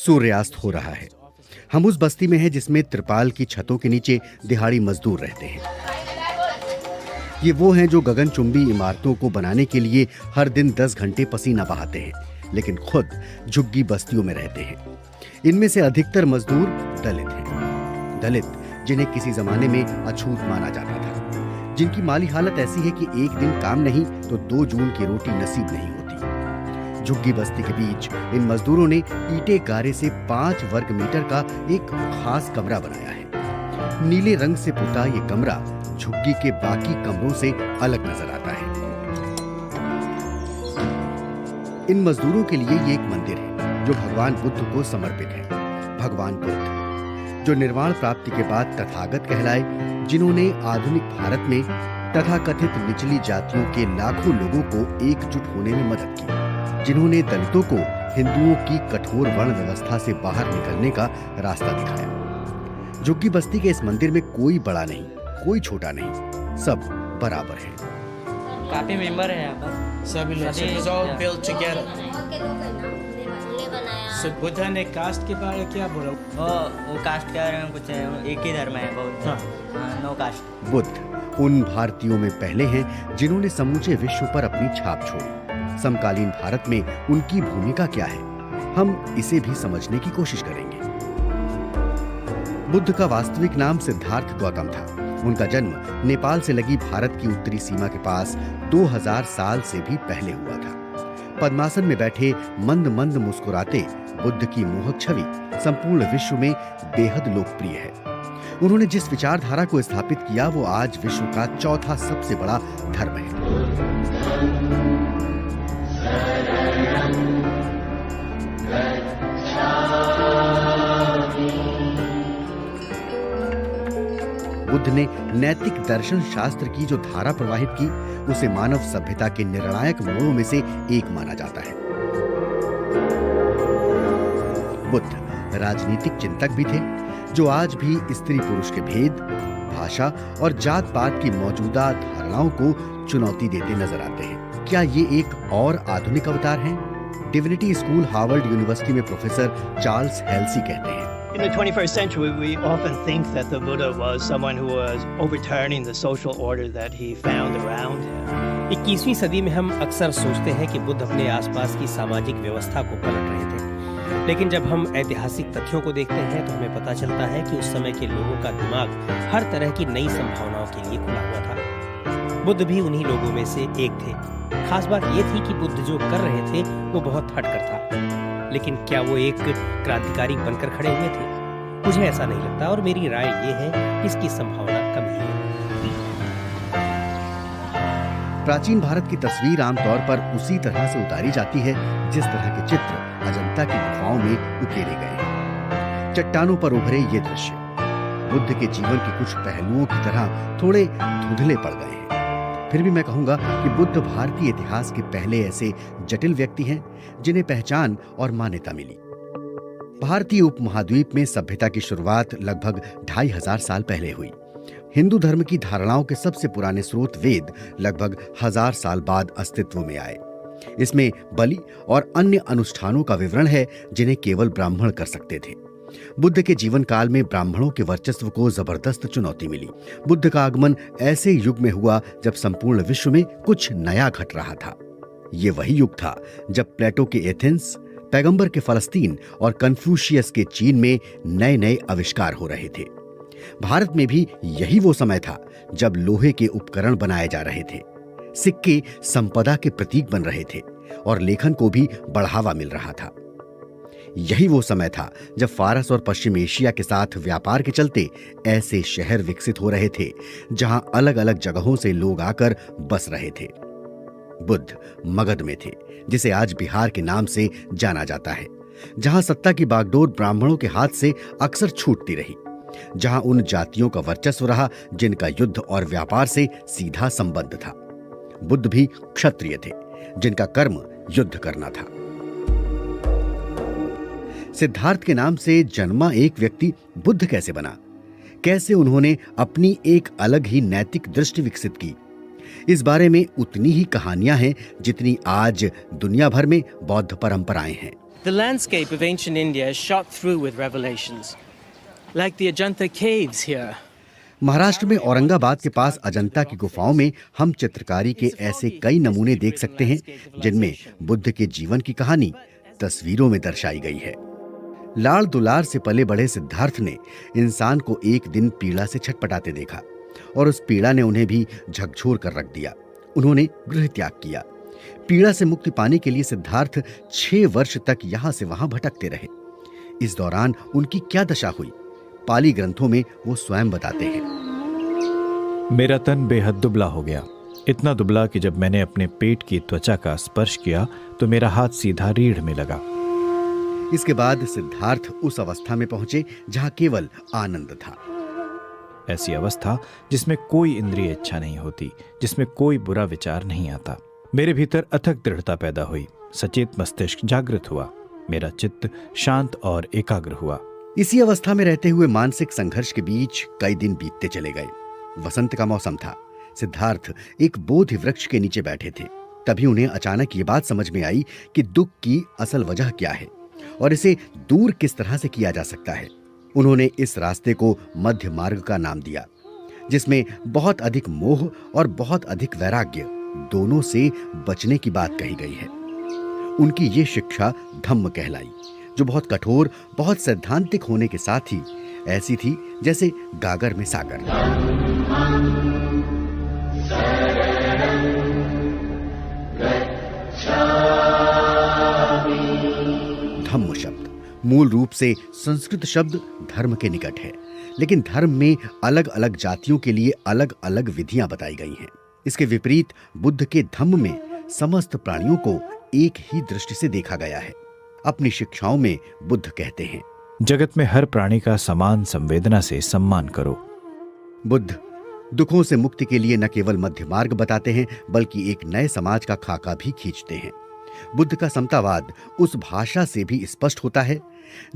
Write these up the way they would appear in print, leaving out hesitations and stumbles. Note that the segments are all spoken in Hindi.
सूर्यास्त हो रहा है। हम उस बस्ती में हैं जिसमें त्रिपाल की छतों के नीचे दिहाड़ी मजदूर रहते हैं। ये वो हैं जो गगनचुंबी इमारतों को बनाने के लिए हर दिन 10 घंटे पसीना बहाते हैं, लेकिन खुद झुग्गी बस्तियों में रहते हैं। इनमें से अधिकतर मजदूर दलित हैं। दलित जिन्हें किसी जमाने में अछूत माना जाता था, जिनकी माली हालत ऐसी है कि एक दिन काम नहीं तो 2 जून की रोटी नसीब नहीं होती। झुग्गी बस्ती के बीच इन मजदूरों ने ईंटे गारे से 5 वर्ग मीटर का एक खास कमरा बनाया है। नीले रंग से पुता ये कमरा झुग्गी के बाकी कमरों से अलग नजर आता है। इन मजदूरों के लिए ये एक मंदिर है जो भगवान बुद्ध को समर्पित है। भगवान बुद्ध जो निर्वाण प्राप्ति के बाद तथागत कहलाए, जिन्होंने आधुनिक भारत में तथाकथित निचली जातियों के लाखों लोगों को एकजुट होने में मदद की, जिन्होंने दलितों को हिंदुओं की कठोर वर्ण व्यवस्था से बाहर निकलने का रास्ता दिखाया। झुग्गी बस्ती के इस मंदिर में कोई बड़ा नहीं, कोई छोटा नहीं, सब बराबर है। काफी मेंबर है यहाँ पर, सभी लोग built together। बुद्ध ने कास्ट के बारे में क्या बोला? वो कास्ट के बारे में कुछ एक ही धर्म है, बहुत नो कास्ट। बुद्ध उन भारतीयों में पहले हैं जिन्होंने समूचे विश्व पर अपनी छाप छोड़ी। समकालीन भारत में उनकी भूमिका क्या है, हम इसे भी समझने की कोशिश करेंगे। बुद्ध का वास्तविक नाम सिद्धार्थ गौतम था। उनका जन्म नेपाल से लगी भारत की उत्तरी सीमा के पास 2000 साल से भी पहले हुआ था। पद्मासन में बैठे मंद मंद मुस्कुराते बुद्ध की मोहक छवि संपूर्ण विश्व में बेहद लोकप्रिय है। उन्होंने जिस विचारधारा को स्थापित किया वो आज विश्व का चौथा सबसे बड़ा धर्म है। बुद्ध ने नैतिक दर्शन शास्त्र की जो धारा प्रवाहित की, उसे मानव सभ्यता के निर्णायक मोड़ों में से एक माना जाता है। बुद्ध राजनीतिक चिंतक भी थे, जो आज भी स्त्री पुरुष के भेद, भाषा और जात पात की मौजूदा धारणाओं को चुनौती देते नजर आते हैं। क्या ये एक और आधुनिक अवतार हैं? डिविनिटी स्कूल हार्वर्ड यूनिवर्सिटी में प्रोफेसर चार्ल्स हेल्सी कहते हैं, In the 21st century, we often think that the Buddha was someone who was overturning the social order that he found around him. 21वीं सदी में हम अक्सर सोचते हैं कि बुद्ध अपने आसपास की सामाजिक व्यवस्था को पलट रहे थे, लेकिन जब हम ऐतिहासिक तथ्यों को देखते हैं तो हमें पता चलता है कि उस समय के लोगों का दिमाग हर तरह की नई संभावनाओं के लिए खुला हुआ था। बुद्ध भी उन्हीं लोगों में से एक थे। खास बात यह थी कि बुद्ध जो कर रहे थे वो बहुत हटकर था, लेकिन क्या वो एक क्रांतिकारी बनकर खड़े हुए थे? मुझे ऐसा नहीं लगता, और मेरी राय ये है कि इसकी संभावना कम ही है। प्राचीन भारत की तस्वीर आमतौर पर उसी तरह से उतारी जाती है जिस तरह के चित्र अजंता की गुफाओं में उकेरे गए हैं। चट्टानों पर उभरे ये दृश्य बुद्ध के जीवन के कुछ पहलुओं की तरह थोड़े धुंधले पड़ गए हैं। फिर भी मैं कहूंगा कि बुद्ध भारतीय इतिहास के पहले ऐसे जटिल व्यक्ति हैं जिन्हें पहचान और मान्यता मिली। भारतीय उपमहाद्वीप में सभ्यता की शुरुआत लगभग 2500 साल पहले हुई। हिंदू धर्म की धारणाओं के सबसे पुराने स्रोत वेद लगभग 1000 साल बाद अस्तित्व में आए। इसमें बलि और अन्य अनुष्ठानों का विवरण है जिन्हें केवल ब्राह्मण कर सकते थे। बुद्ध के जीवन काल में ब्राह्मणों के वर्चस्व को जबरदस्त चुनौती मिली। बुद्ध का आगमन ऐसे युग में हुआ जब संपूर्ण विश्व में कुछ नया घट रहा था। ये वही युग था जब प्लेटो के एथेंस, पैगंबर के फलस्तीन और कन्फ्यूशियस के चीन में नए नए आविष्कार हो रहे थे। भारत में भी यही वो समय था जब लोहे के उपकरण बनाए जा रहे थे, सिक्के संपदा के प्रतीक बन रहे थे और लेखन को भी बढ़ावा मिल रहा था। यही वो समय था जब फारस और पश्चिम एशिया के साथ व्यापार के चलते ऐसे शहर विकसित हो रहे थे जहां अलग अलग जगहों से लोग आकर बस रहे थे। बुद्ध मगध में थे, जिसे आज बिहार के नाम से जाना जाता है, जहां सत्ता की बागडोर ब्राह्मणों के हाथ से अक्सर छूटती रही, जहां उन जातियों का वर्चस्व रहा जिनका युद्ध और व्यापार से सीधा संबंध था। बुद्ध भी क्षत्रिय थे, जिनका कर्म युद्ध करना था। सिद्धार्थ के नाम से जन्मा एक व्यक्ति बुद्ध कैसे बना? कैसे उन्होंने अपनी एक अलग ही नैतिक दृष्टि विकसित की? इस बारे में उतनी ही कहानियां हैं जितनी आज दुनिया भर में बौद्ध परंपराएं हैं। The landscape of ancient India is shot through with revelations, like the Ajanta caves here. Maharashtra में औरंगाबाद के पास अजंता की गुफाओं में हम चित्रकारी के ऐसे कई नमूने देख सकते हैं जिनमें बुद्ध के जीवन की कहानी तस्वीरों में दर्शाई गई है। लाड़ दुलार से पले बढ़े सिद्धार्थ ने इंसान को एक दिन पीड़ा से छटपटाते देखा और उस पीड़ा ने उन्हें भी झकझोर कर रख दिया। उन्होंने गृह त्याग किया। पीड़ा से मुक्ति पाने के लिए सिद्धार्थ 6 वर्ष तक यहां से वहां भटकते रहे। इस दौरान उनकी क्या दशा हुई, पाली ग्रंथों में वो स्वयं बताते हैं। मेरा तन बेहद दुबला हो गया, इतना दुबला कि जब मैंने अपने पेट की त्वचा का स्पर्श किया तो मेरा हाथ सीधा रीढ़ में लगा। इसके बाद सिद्धार्थ उस अवस्था में पहुंचे जहां केवल आनंद था। ऐसी अवस्था जिसमें कोई इंद्रिय इच्छा नहीं होती, जिसमें कोई बुरा विचार नहीं आता। मेरे भीतर अथक दृढ़ता पैदा हुई, सचेत मस्तिष्क जागृत हुआ, मेरा चित्त शांत और एकाग्र हुआ। इसी अवस्था में रहते हुए मानसिक संघर्ष के बीच कई दिन बीतते चले गए। वसंत का मौसम था। सिद्धार्थ एक बोधि वृक्ष के नीचे बैठे थे। तभी उन्हें अचानक ये बात समझ में आई कि दुख की असल वजह क्या है और इसे दूर किस तरह से किया जा सकता है। उन्होंने इस रास्ते को मध्य मार्ग का नाम दिया, जिसमें बहुत अधिक मोह और बहुत अधिक वैराग्य दोनों से बचने की बात कही गई है। उनकी ये शिक्षा धम्म कहलाई, जो बहुत कठोर, बहुत सैद्धांतिक होने के साथ ही ऐसी थी जैसे गागर में सागर। धम्म शब्द मूल रूप से संस्कृत शब्द धर्म के निकट है, लेकिन धर्म में अलग अलग जातियों के लिए अलग अलग विधियां बताई गई हैं। इसके विपरीत बुद्ध के धम्म में समस्त प्राणियों को एक ही दृष्टि से देखा गया है। अपनी शिक्षाओं में बुद्ध कहते हैं, जगत में हर प्राणी का समान संवेदना से सम्मान करो। बुद्ध दुखों से मुक्ति के लिए न केवल मध्य मार्ग बताते हैं, बल्कि एक नए समाज का खाका भी खींचते हैं। बुद्ध का समतावाद उस भाषा से भी स्पष्ट होता है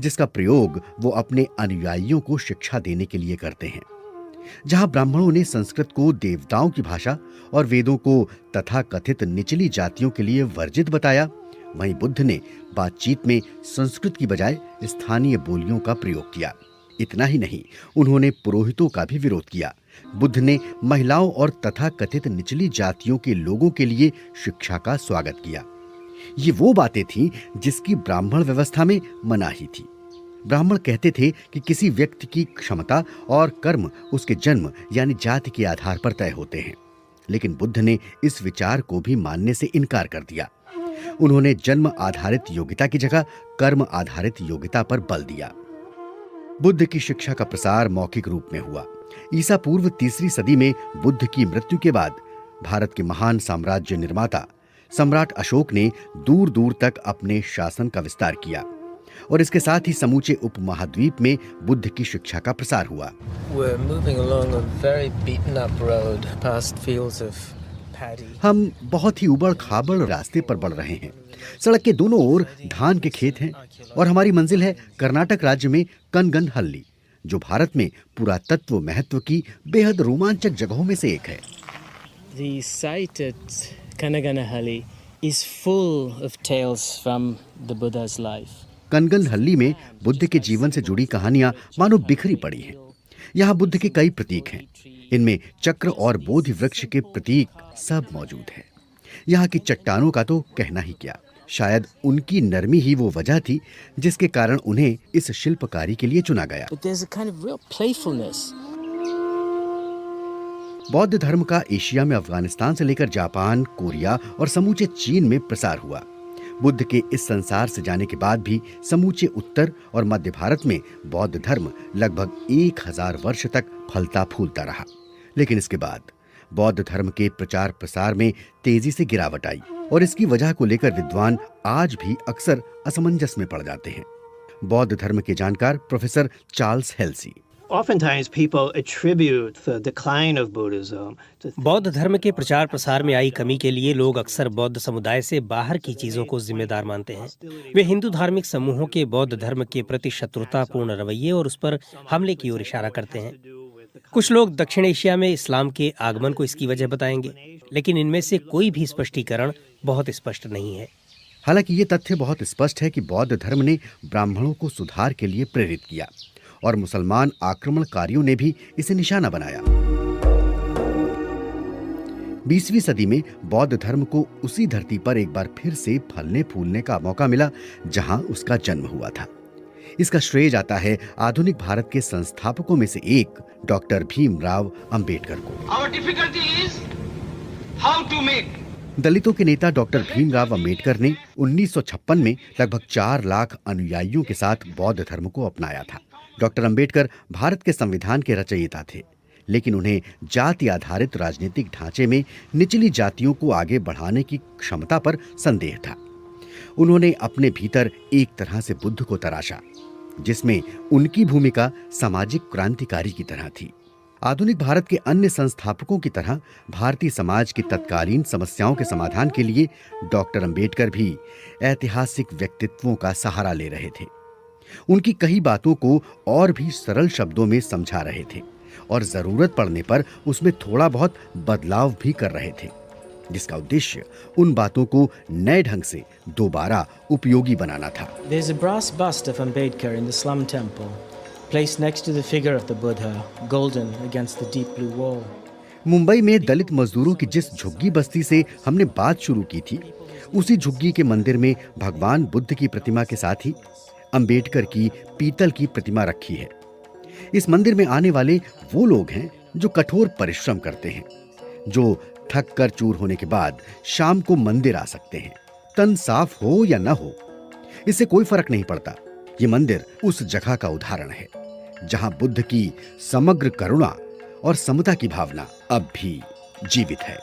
जिसका प्रयोग वो अपने अनुयायियों को शिक्षा देने के लिए करते हैं। जहां ब्राह्मणों ने संस्कृत को देवताओं की भाषा और वेदों को तथाकथित निचली जातियों के लिए वर्जित बताया, वहीं बुद्ध ने बातचीत में संस्कृत की बजाय स्थानीय बोलियों का प्रयोग किया। इतना ही नहीं, उन्होंने पुरोहितों का भी विरोध किया। बुद्ध ने महिलाओं और तथाकथित निचली जातियों के लोगों के लिए शिक्षा का स्वागत किया। ये वो बातें थीं जिसकी ब्राह्मण व्यवस्था में मनाही थी। ब्राह्मण कहते थे कि किसी व्यक्ति की क्षमता और कर्म उसके जन्म यानी जाति के आधार पर तय होते हैं, लेकिन बुद्ध ने इस विचार को भी मानने से इनकार कर दिया। उन्होंने जन्म आधारित योग्यता की जगह कर्म आधारित योग्यता पर बल दिया। बुद्ध की शिक्षा का प्रसार मौखिक रूप में हुआ। ईसा पूर्व 3री सदी में बुद्ध की मृत्यु के बाद भारत के महान साम्राज्य निर्माता सम्राट अशोक ने दूर दूर तक अपने शासन का विस्तार किया और इसके साथ ही समूचे उपमहाद्वीप में बुद्ध की शिक्षा का प्रसार हुआ। We're moving along a very beaten up road past fields of paddy. हम बहुत ही उबड़ खाबड़ रास्ते पर बढ़ रहे हैं। सड़क के दोनों ओर धान के खेत हैं और हमारी मंजिल है कर्नाटक राज्य में कनगनहल्ली, जो भारत में पुरातत्व महत्व की बेहद रोमांचक जगहों में से एक है। The site at Kanaganahalli is full of tales from the Buddha's life. कनगनहल्ली में बुद्ध के जीवन से जुड़ी कहानियां मानो बिखरी पड़ी हैं। यहाँ बुद्ध के कई प्रतीक हैं। इनमें चक्र और बोधि वृक्ष के प्रतीक सब मौजूद हैं। यहाँ की चट्टानों का तो कहना ही क्या, शायद उनकी नरमी ही वो वजह थी जिसके कारण उन्हें इस शिल्पकारी के लिए चुना गया। But there's a kind of real playfulness. बौद्ध धर्म का एशिया में अफगानिस्तान से लेकर जापान, कोरिया और समूचे चीन में प्रसार हुआ। बुद्ध के इस संसार से जाने के बाद भी समूचे उत्तर और मध्य भारत में बौद्ध धर्म लगभग 1000 वर्ष तक फलता फूलता रहा। लेकिन इसके बाद बौद्ध धर्म के प्रचार प्रसार में तेजी से गिरावट आई और इसकी वजह को लेकर विद्वान आज भी अक्सर असमंजस में पड़ जाते हैं। बौद्ध धर्म के जानकार professor Charles Halsey, Oftentimes people attribute the decline of Buddhism to बौद्ध धर्म के प्रचार प्रसार में आई कमी के लिए लोग अक्सर बौद्ध समुदाय से बाहर की चीजों को जिम्मेदार मानते हैं। वे हिंदू धार्मिक समूहों के बौद्ध धर्म के प्रति शत्रुतापूर्ण रवैये और उस पर हमले की ओर इशारा करते हैं। कुछ लोग दक्षिण एशिया में इस्लाम के आगमन को इसकी वजह बताएंगे, लेकिन इनमें से कोई भी स्पष्टीकरण बहुत स्पष्ट नहीं है। हालांकि ये तथ्य बहुत स्पष्ट है कि बौद्ध धर्म ने ब्राह्मणों को सुधार के लिए प्रेरित किया और मुसलमान आक्रमणकारियों ने भी इसे निशाना बनाया। 20वीं सदी में बौद्ध धर्म को उसी धरती पर एक बार फिर से फलने फूलने का मौका मिला जहां उसका जन्म हुआ था। इसका श्रेय जाता है आधुनिक भारत के संस्थापकों में से एक डॉक्टर भीमराव अंबेडकर को। Our difficulty is how to make दलितों के नेता डॉक्टर भीमराव अंबेडकर ने 1956 में लगभग 4 लाख अनुयायियों के साथ बौद्ध धर्म को अपनाया था। डॉक्टर अंबेडकर भारत के संविधान के रचयिता थे, लेकिन उन्हें जाति आधारित राजनीतिक ढांचे में निचली जातियों को आगे बढ़ाने की क्षमता पर संदेह था। उन्होंने अपने भीतर एक तरह से बुद्ध को तराशा, जिसमें उनकी भूमिका सामाजिक क्रांतिकारी की तरह थी। आधुनिक भारत के अन्य संस्थापकों की तरह भारतीय समाज की तत्कालीन समस्याओं के समाधान के लिए डॉक्टर अंबेडकर भी ऐतिहासिक व्यक्तित्वों का सहारा ले रहे थे। उनकी कई बातों को और भी सरल शब्दों में समझा रहे थे और जरूरत पड़ने पर उसमें थोड़ा बहुत बदलाव भी कर रहे थे, जिसका उद्देश्य उन बातों को नए ढंग से दोबारा उपयोगी बनाना था। There's a brass bust of Ambedkar in the Slum Temple, placed next to the figure of the Buddha, golden against the deep blue wall. Mumbai में दलित मजदूरों की जिस झुग्गी बस्ती से हमने बात शुरू की थी, उसी झुग्गी के मंदिर में भगवान बुद्ध की प्रतिमा के साथ ही अंबेडकर की पीतल की प्रतिमा रखी है। इस मंदिर में आने वाले वो लोग हैं जो कठोर परिश्रम करते हैं, जो थक कर चूर होने के बाद शाम को मंदिर आ सकते हैं। तन साफ हो या न हो, इससे कोई फर्क नहीं पड़ता। ये मंदिर उस जगह का उदाहरण है जहां बुद्ध की समग्र करुणा और समता की भावना अब भी जीवित है।